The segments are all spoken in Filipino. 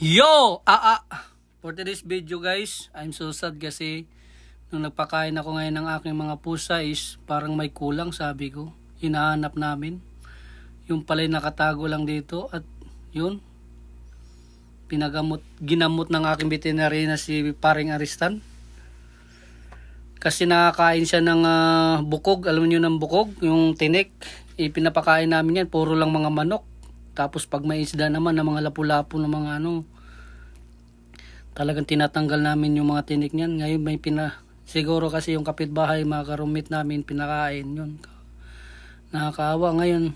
Yo! For today's video guys, I'm so sad kasi nung nagpakain ako ngayon ng aking mga pusa is parang may kulang, sabi ko. Hinahanap namin. Yung pala'y nakatago lang dito at yun, ginamot ng aking veterinary na si Paring Aristan. Kasi nakakain siya ng bukog, alam niyo ng bukog, yung tinik. Pinapakain namin yan, puro lang mga manok. Tapos pag may isda naman na mga lapu-lapu na mga talagang tinatanggal namin yung mga tinik niyan. Ngayon may siguro kasi yung kapitbahay, mga karumit namin, pinakain yun. Nakakaawa ngayon.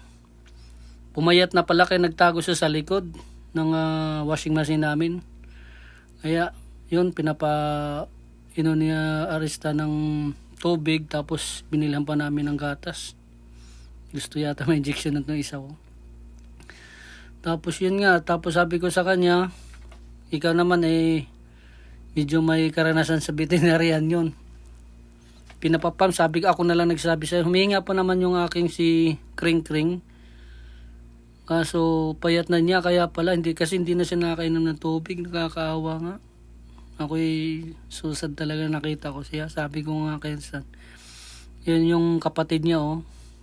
Pumayat na pala kaya nagtago siya sa likod ng washing machine namin. Kaya yun, niya Arista ng tubig, tapos binilhan pa namin ng gatas. Gusto yata may injection na itong isa ko. Tapos yun nga, tapos sabi ko sa kanya, ikaw naman medyo may karanasan sa veterinarian yun. Pinapapam, sabi ko, ako na lang nagsabi sa'yo. Humihinga pa naman yung aking si Kring Kring. Kaso payat na niya, kaya pala hindi na siya nakakainom ng tubig. Nakakaawa nga. Ako'y susad talaga, nakita ko siya. Sabi ko nga kay Stan, yun yung kapatid niya,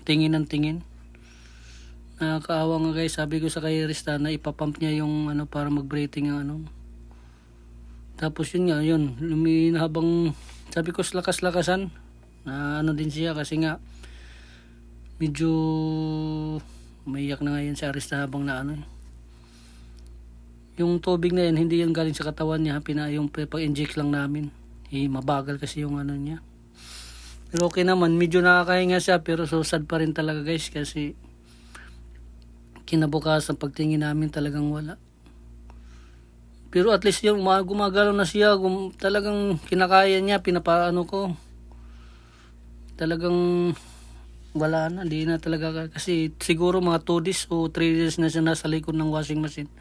tingin ng tingin. Nakakaawa nga guys, sabi ko sa kay Rista na ipapump niya yung para mag-breathing ang Tapos yun nga, yun, habang sabi ko lakas-lakasan, na din siya kasi nga medyo maiyak na ngayon si Arista habang yung tubig na yan, hindi yan galing sa katawan niya, yung pag-inject lang namin. Mabagal kasi yung niya. Pero okay naman, medyo nakakahinga siya, pero so sad pa rin talaga guys kasi kinabukasan pagtingin namin talagang wala. Pero at least yung gumagalaw na siya, talagang kinakaya niya, pinapaano ko. Talagang wala na, di na talaga kasi siguro mga 2 days o 3 days na siya nasa likod ng washing machine.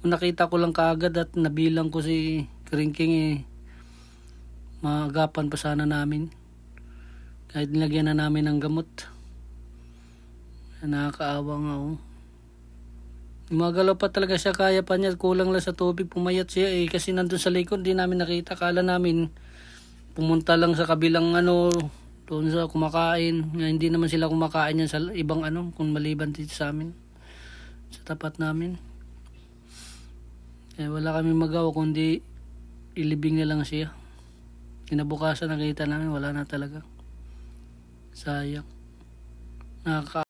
Kung nakita ko lang kaagad at nabilang ko si Kringking, maagapan pa sana namin. Kahit nilagyan na namin ng gamot. Nakakaawa nga Gumagalaw pa talaga siya, kaya pa niya, kulang lang sa tubig, pumayat siya kasi nandun sa likod, di namin nakita. Kala namin pumunta lang sa kabilang doon sa kumakain. Hindi naman sila kumakain yan sa ibang kung maliban dito sa amin, sa tapat namin. Wala kami magawa kundi ilibing na lang siya. Kinabukasan nakita namin wala na talaga. Sayang.